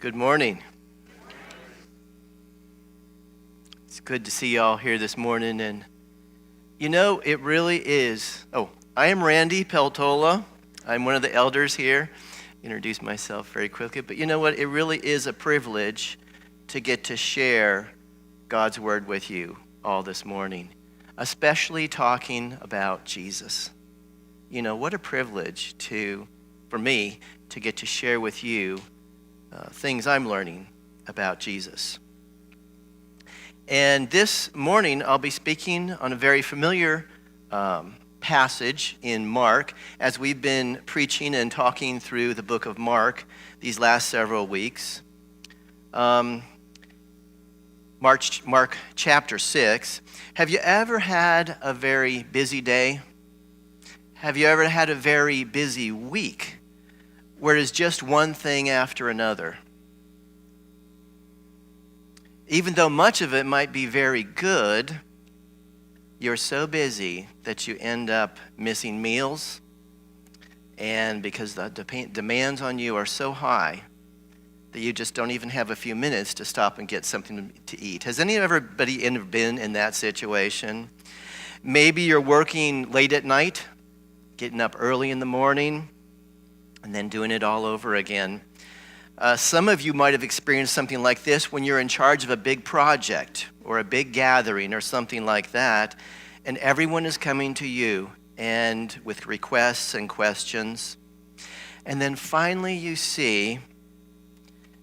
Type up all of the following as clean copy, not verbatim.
Good morning. It's good to see you all here this morning. And it really is. I am Randy Peltola. I'm one of the elders here. Introduce myself very quickly. But you know what? It really is a privilege to get to share God's word with you all this morning, especially talking about Jesus. What a privilege for me to get to share with you things I'm learning about Jesus. And this morning, I'll be speaking on a very familiar passage in Mark, as we've been preaching and talking through the book of Mark these last several weeks. Mark chapter 6. Have you ever had a very busy day? Have you ever had a very busy week where it's just one thing after another? Even though much of it might be very good, you're so busy that you end up missing meals, and because the demands on you are so high that you just don't even have a few minutes to stop and get something to eat. Has anybody ever been in that situation? Maybe you're working late at night, getting up early in the morning, and then doing it all over again. Some of you might have experienced something like this when you're in charge of a big project or a big gathering or something like that, and everyone is coming to you and with requests and questions. And then finally you see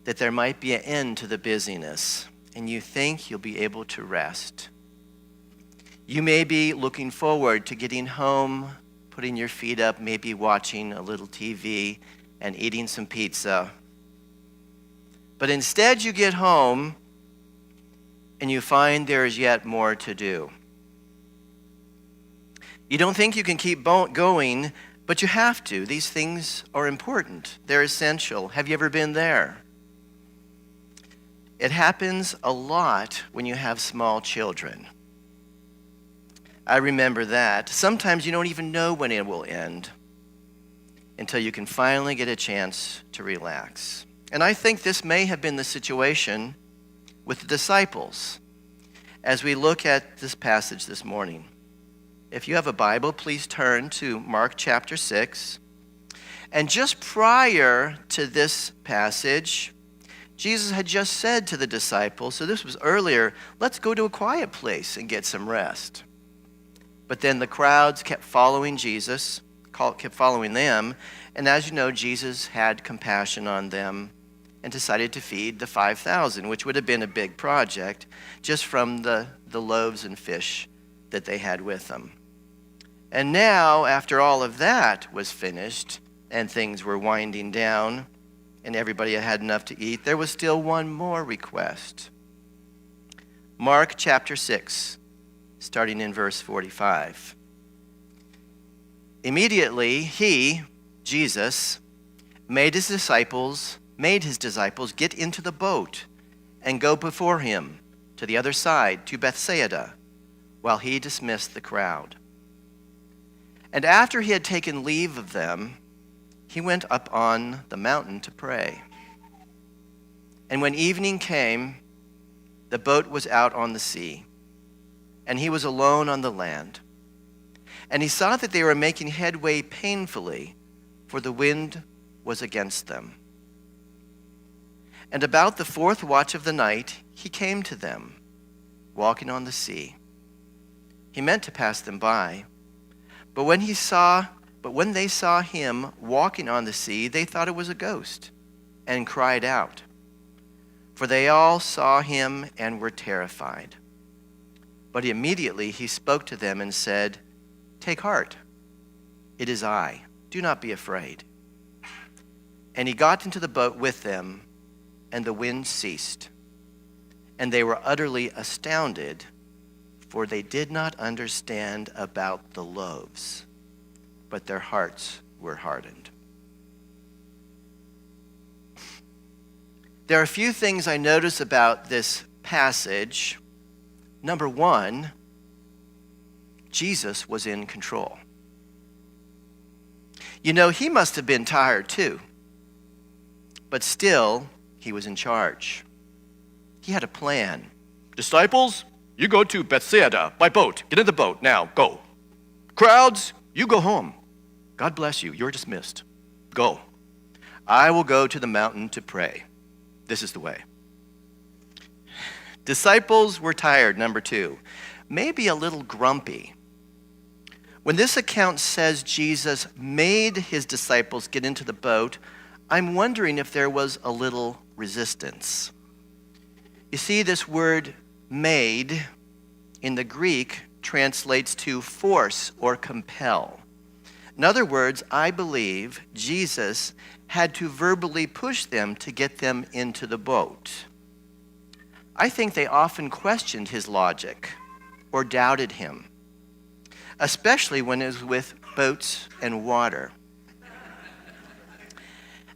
that there might be an end to the busyness, and you think you'll be able to rest. You may be looking forward to getting home, putting your feet up, maybe watching a little TV and eating some pizza. But instead you get home and you find there is yet more to do. You don't think you can keep going, but you have to. These things are important. They're essential. Have you ever been there? It happens a lot when you have small children. I remember that. Sometimes you don't even know when it will end until you can finally get a chance to relax. And I think this may have been the situation with the disciples as we look at this passage this morning. If you have a Bible, please turn to Mark chapter 6. And just prior to this passage, Jesus had just said to the disciples, so this was earlier, let's go to a quiet place and get some rest. But then the crowds kept following Jesus, kept following them, and as you know, Jesus had compassion on them and decided to feed the 5,000, which would have been a big project, just from the loaves and fish that they had with them. And now, after all of that was finished, and things were winding down, and everybody had enough to eat, there was still one more request. Mark chapter 6, starting in verse 45. Immediately he, Jesus, made his disciples get into the boat and go before him to the other side, to Bethsaida, while he dismissed the crowd. And after he had taken leave of them, he went up on the mountain to pray. And when evening came, the boat was out on the sea, and he was alone on the land. And he saw that they were making headway painfully, for the wind was against them. And about the fourth watch of the night, he came to them, walking on the sea. He meant to pass them by, but when they saw him walking on the sea, they thought it was a ghost, and cried out. For they all saw him and were terrified. But immediately he spoke to them and said, "Take heart, it is I. Do not be afraid." And he got into the boat with them, and the wind ceased. And they were utterly astounded, for they did not understand about the loaves, but their hearts were hardened. There are a few things I notice about this passage. Number one, Jesus was in control. He must have been tired too. But still, he was in charge. He had a plan. Disciples, you go to Bethsaida by boat. Get in the boat now, go. Crowds, you go home. God bless you, you're dismissed. Go. I will go to the mountain to pray. This is the way. Disciples were tired, number 2. Maybe a little grumpy. When this account says Jesus made his disciples get into the boat, I'm wondering if there was a little resistance. You see, this word made in the Greek translates to force or compel. In other words, I believe Jesus had to verbally push them to get them into the boat. I think they often questioned his logic or doubted him, especially when it was with boats and water.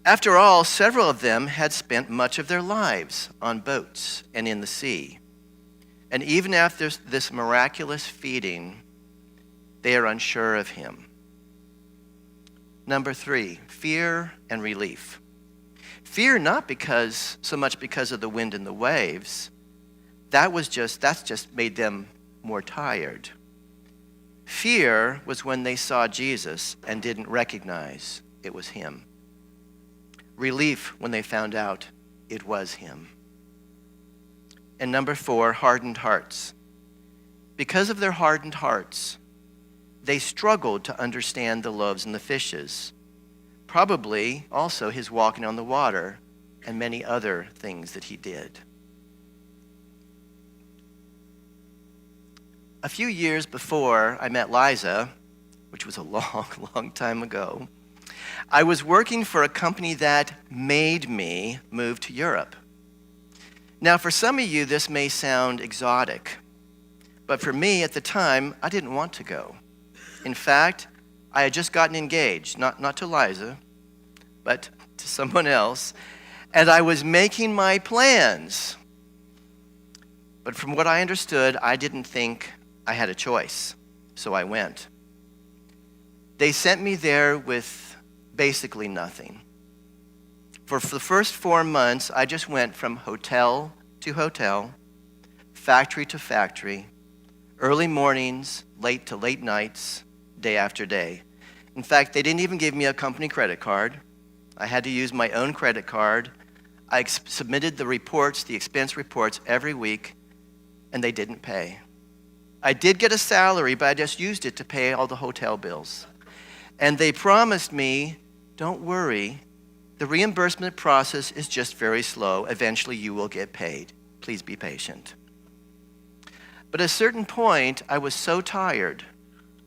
After all, several of them had spent much of their lives on boats and in the sea. And even after this miraculous feeding, they are unsure of him. Number 3, fear and relief. Fear not so much because of the wind and the waves. That's just made them more tired. Fear was when they saw Jesus and didn't recognize it was him. Relief when they found out it was him. And number 4, hardened hearts. Because of their hardened hearts, they struggled to understand the loaves and the fishes. Probably also his walking on the water and many other things that he did. A few years before I met Liza, which was a long, long time ago, I was working for a company that made me move to Europe. Now, for some of you, this may sound exotic, but for me at the time, I didn't want to go. In fact, I had just gotten engaged, not to Liza, but to someone else, and I was making my plans. But from what I understood, I didn't think I had a choice, so I went. They sent me there with basically nothing. For the first 4 months, I just went from hotel to hotel, factory to factory, early mornings, late to late nights, day after day. In fact, they didn't even give me a company credit card. I had to use my own credit card. I submitted the reports, the expense reports every week, and they didn't pay. I did get a salary, but I just used it to pay all the hotel bills. And they promised me, don't worry, the reimbursement process is just very slow. Eventually you will get paid. Please be patient. But at a certain point, I was so tired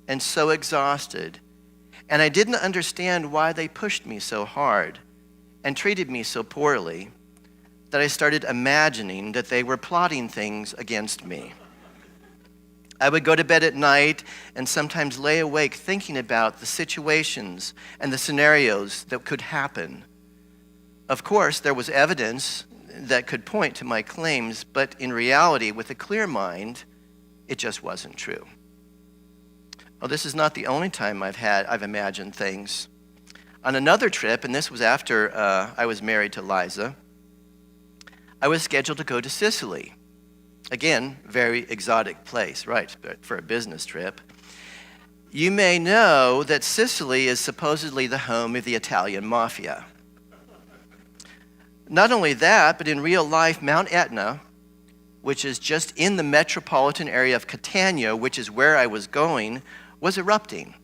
and so exhausted, and I didn't understand why they pushed me so hard and treated me so poorly, that I started imagining that they were plotting things against me. I would go to bed at night and sometimes lay awake thinking about the situations and the scenarios that could happen. Of course, there was evidence that could point to my claims, but in reality, with a clear mind, it just wasn't true. Well, this is not the only time I've imagined things. On another trip, and this was after I was married to Liza, I was scheduled to go to Sicily. Again, very exotic place, right, for a business trip. You may know that Sicily is supposedly the home of the Italian mafia. Not only that, but in real life, Mount Etna, which is just in the metropolitan area of Catania, which is where I was going, was erupting.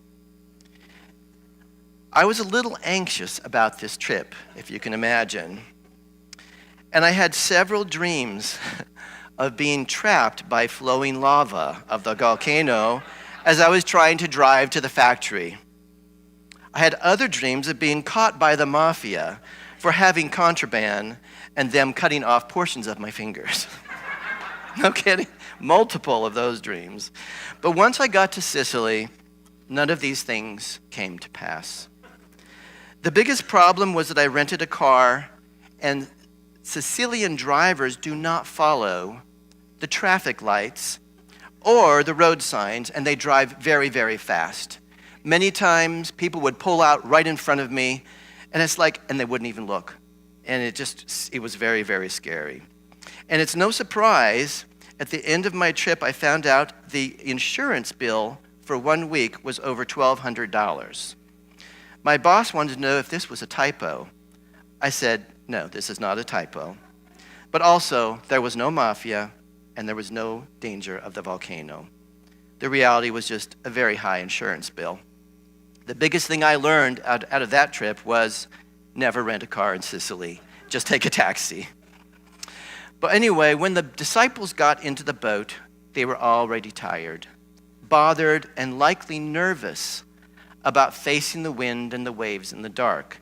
I was a little anxious about this trip, if you can imagine. And I had several dreams of being trapped by flowing lava of the volcano as I was trying to drive to the factory. I had other dreams of being caught by the mafia for having contraband and them cutting off portions of my fingers. No kidding, multiple of those dreams. But once I got to Sicily, none of these things came to pass. The biggest problem was that I rented a car, and Sicilian drivers do not follow the traffic lights or the road signs, and they drive very, very fast. Many times people would pull out right in front of me, and they wouldn't even look. And it was very, very scary. And it's no surprise, at the end of my trip, I found out the insurance bill for 1 week was over $1,200. My boss wanted to know if this was a typo. I said, no, this is not a typo. But also, there was no mafia, and there was no danger of the volcano. The reality was just a very high insurance bill. The biggest thing I learned out of that trip was never rent a car in Sicily. Just take a taxi. But anyway, when the disciples got into the boat, they were already tired, bothered, and likely nervous about facing the wind and the waves in the dark.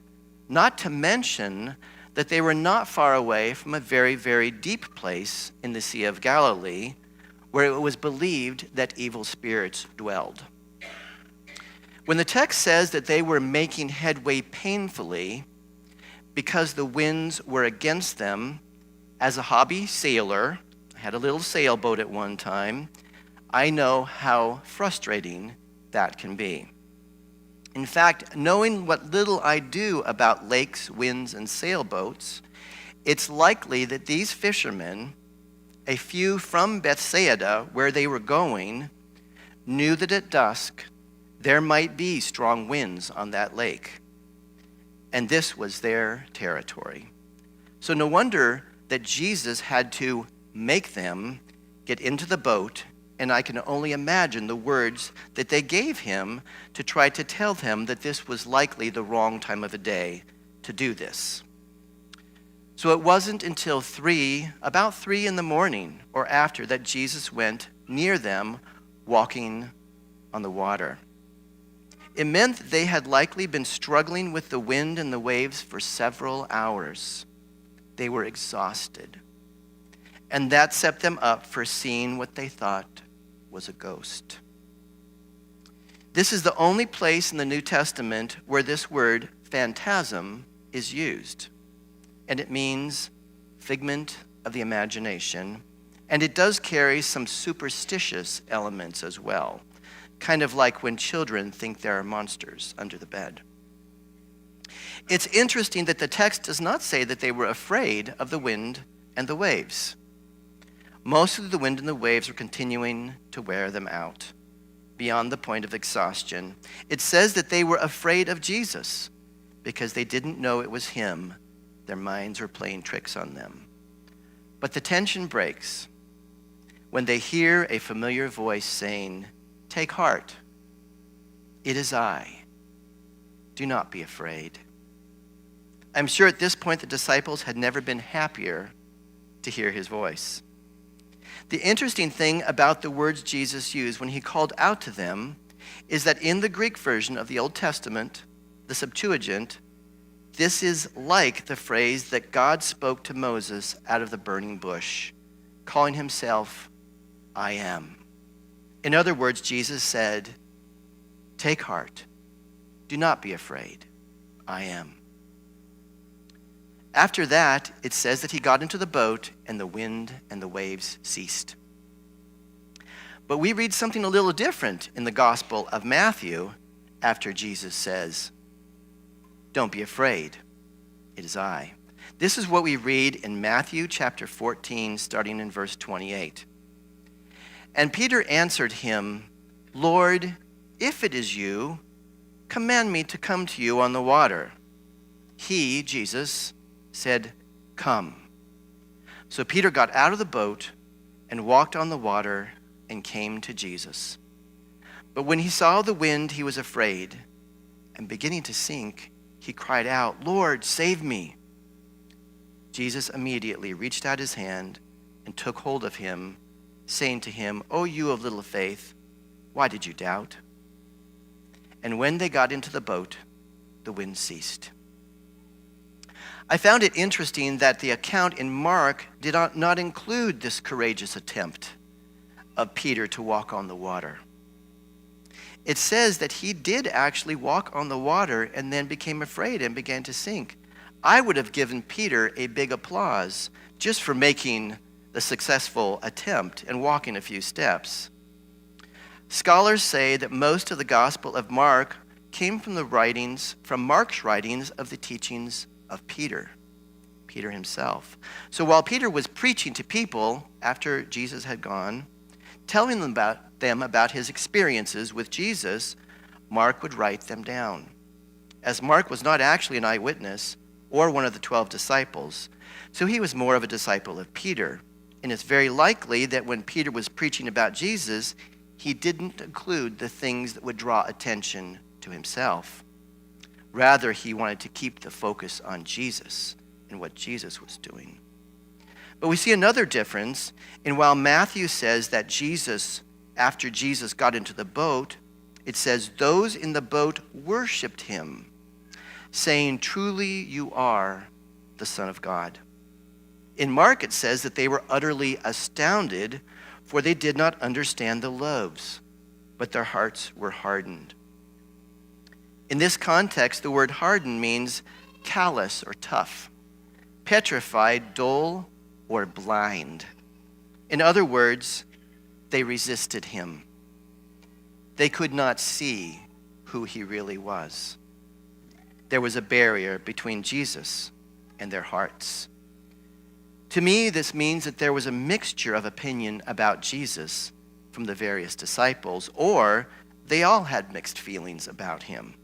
Not to mention that they were not far away from a very, very deep place in the Sea of Galilee, where it was believed that evil spirits dwelled. When the text says that they were making headway painfully because the winds were against them, as a hobby sailor, I had a little sailboat at one time, I know how frustrating that can be. In fact, knowing what little I do about lakes, winds, and sailboats, it's likely that these fishermen, a few from Bethsaida, where they were going, knew that at dusk there might be strong winds on that lake. And this was their territory. So no wonder that Jesus had to make them get into the boat, and I can only imagine the words that they gave him to try to tell him that this was likely the wrong time of the day to do this. So it wasn't until about 3 in the morning or after, that Jesus went near them walking on the water. It meant that they had likely been struggling with the wind and the waves for several hours. They were exhausted. And that set them up for seeing what they thought was a ghost. This is the only place in the New Testament where this word phantasm is used. And it means figment of the imagination. And it does carry some superstitious elements as well, kind of like when children think there are monsters under the bed. It's interesting that the text does not say that they were afraid of the wind and the waves. Most of the wind and the waves were continuing to wear them out beyond the point of exhaustion. It says that they were afraid of Jesus because they didn't know it was him. Their minds were playing tricks on them. But the tension breaks when they hear a familiar voice saying, "Take heart, it is I. Do not be afraid." I'm sure at this point the disciples had never been happier to hear his voice. The interesting thing about the words Jesus used when he called out to them is that in the Greek version of the Old Testament, the Septuagint, this is like the phrase that God spoke to Moses out of the burning bush, calling himself, "I am." In other words, Jesus said, "Take heart. Do not be afraid. I am." After that, it says that he got into the boat and the wind and the waves ceased. But we read something a little different in the Gospel of Matthew after Jesus says, "Don't be afraid. It is I." This is what we read in Matthew chapter 14, starting in verse 28. "And Peter answered him, 'Lord, if it is you, command me to come to you on the water.' He," Jesus, said, 'Come.' So Peter got out of the boat and walked on the water and came to Jesus. But when he saw the wind, he was afraid, and beginning to sink, he cried out, 'Lord, save me.' Jesus immediately reached out his hand and took hold of him, saying to him, 'O you of little faith, why did you doubt?' And when they got into the boat, the wind ceased." I found it interesting that the account in Mark did not include this courageous attempt of Peter to walk on the water. It says that he did actually walk on the water and then became afraid and began to sink. I would have given Peter a big applause just for making the successful attempt and walking a few steps. Scholars say that most of the Gospel of Mark came from Mark's writings of the teachings of Peter. Peter himself. So while Peter was preaching to people after Jesus had gone, telling them about his experiences with Jesus, Mark would write them down. As Mark was not actually an eyewitness or one of the 12 disciples, so he was more of a disciple of Peter. And it's very likely that when Peter was preaching about Jesus, he didn't include the things that would draw attention to himself. Rather, he wanted to keep the focus on Jesus and what Jesus was doing. But we see another difference in while Matthew says that after Jesus got into the boat, it says those in the boat worshiped him, saying, "Truly you are the Son of God." In Mark, it says that they were utterly astounded, for they did not understand the loaves, but their hearts were hardened. In this context, the word hardened means callous or tough, petrified, dull, or blind. In other words, they resisted him. They could not see who he really was. There was a barrier between Jesus and their hearts. To me, this means that there was a mixture of opinion about Jesus from the various disciples, or they all had mixed feelings about him.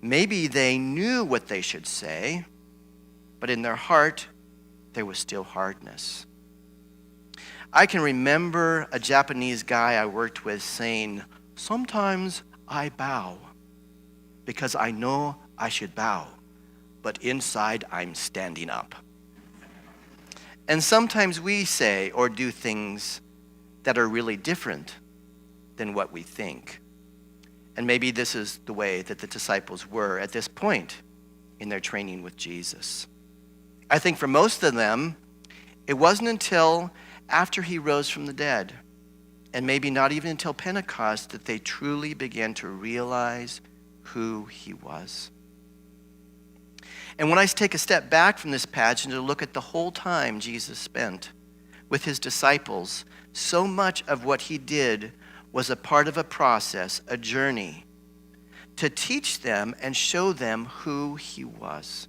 Maybe they knew what they should say, but in their heart, there was still hardness. I can remember a Japanese guy I worked with saying, "Sometimes I bow because I know I should bow, but inside I'm standing up." And sometimes we say or do things that are really different than what we think. And maybe this is the way that the disciples were at this point in their training with Jesus. I think for most of them, it wasn't until after he rose from the dead, and maybe not even until Pentecost, that they truly began to realize who he was. And when I take a step back from this pageant to look at the whole time Jesus spent with his disciples, so much of what he did was a part of a process, a journey, to teach them and show them who he was.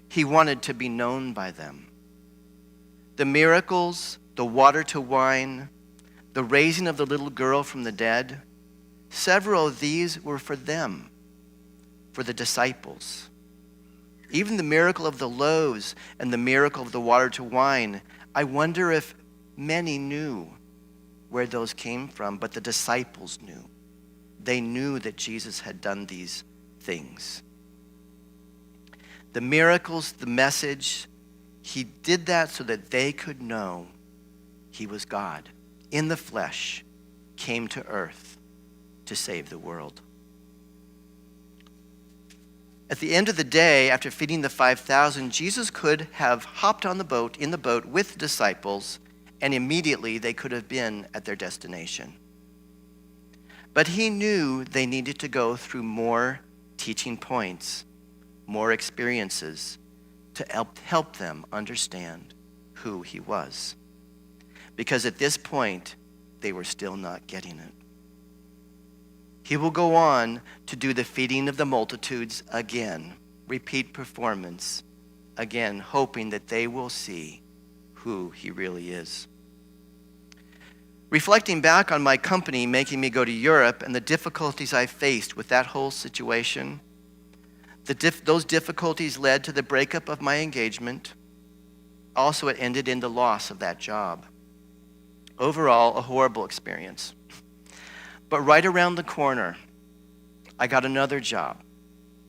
He wanted to be known by them. The miracles, the water to wine, the raising of the little girl from the dead, several of these were for them, for the disciples. Even the miracle of the loaves and the miracle of the water to wine, I wonder if many knew where those came from, but the disciples knew. They knew that Jesus had done these things. The miracles, the message, he did that so that they could know he was God in the flesh, came to earth to save the world. At the end of the day, after feeding the 5,000, Jesus could have hopped on in the boat with the disciples, and immediately they could have been at their destination. But he knew they needed to go through more teaching points, more experiences, to help them understand who he was. Because at this point, they were still not getting it. He will go on to do the feeding of the multitudes again, repeat performance, again, hoping that they will see who he really is. Reflecting back on my company making me go to Europe and the difficulties I faced with that whole situation, those difficulties led to the breakup of my engagement. Also, it ended in the loss of that job. Overall, a horrible experience. But right around the corner, I got another job,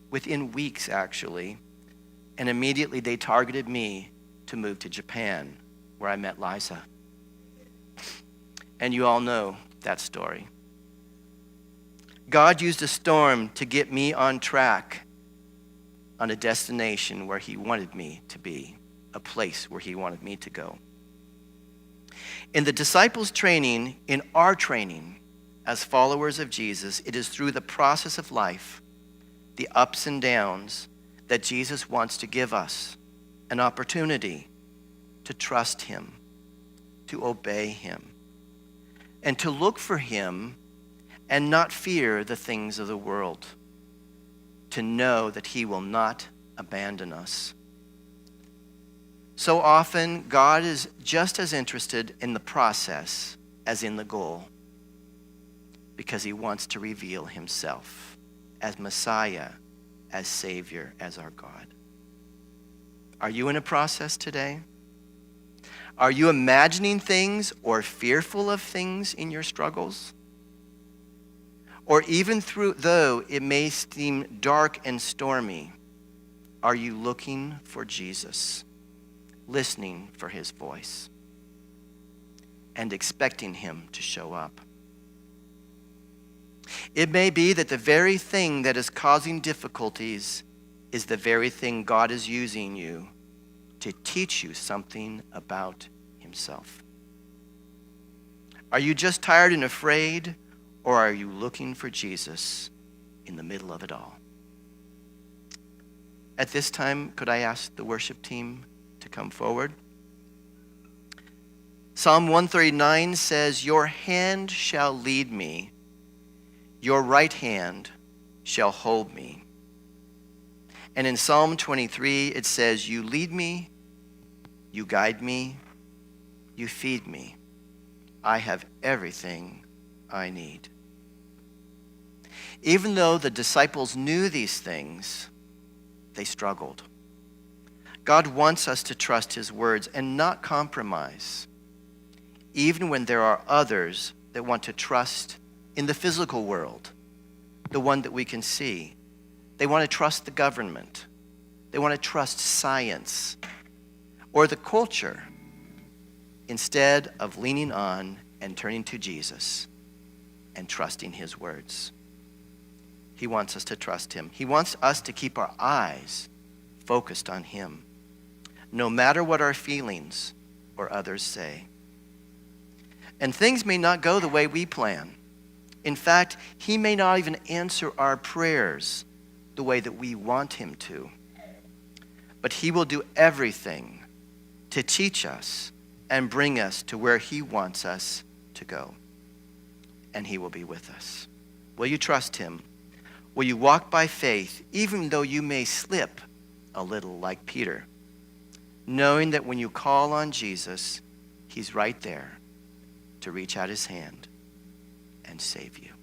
within weeks actually, and immediately they targeted me to move to Japan, where I met Liza. And you all know that story. God used a storm to get me on track on a destination where he wanted me to be, a place where he wanted me to go. In the disciples' training, in our training as followers of Jesus, it is through the process of life, the ups and downs, that Jesus wants to give us an opportunity to trust him, to obey him, and to look for him and not fear the things of the world, to know that he will not abandon us So often, God is just as interested in the process as in the goal, because he wants to reveal himself as Messiah, as Savior, as our God. Are you in a process today? Are you imagining things or fearful of things in your struggles? Or even though it may seem dark and stormy, are you looking for Jesus, listening for his voice, and expecting him to show up? It may be that the very thing that is causing difficulties is the very thing God is using you to teach you something about himself. Are you just tired and afraid, or are you looking for Jesus in the middle of it all? At this time, could I ask the worship team to come forward? Psalm 139 says, "Your hand shall lead me, your right hand shall hold me." And in Psalm 23, it says, "You lead me, you guide me, you feed me. I have everything I need." Even though the disciples knew these things, they struggled. God wants us to trust his words and not compromise, even when there are others that want to trust in the physical world, the one that we can see. They want to trust the government. They want to trust science or the culture instead of leaning on and turning to Jesus and trusting his words. He wants us to trust him. He wants us to keep our eyes focused on him, no matter what our feelings or others say. And things may not go the way we plan. In fact, he may not even answer our prayers the way that we want him to. But he will do everything to teach us and bring us to where he wants us to go. And he will be with us. Will you trust him? Will you walk by faith, even though you may slip a little like Peter, knowing that when you call on Jesus, he's right there to reach out his hand and save you?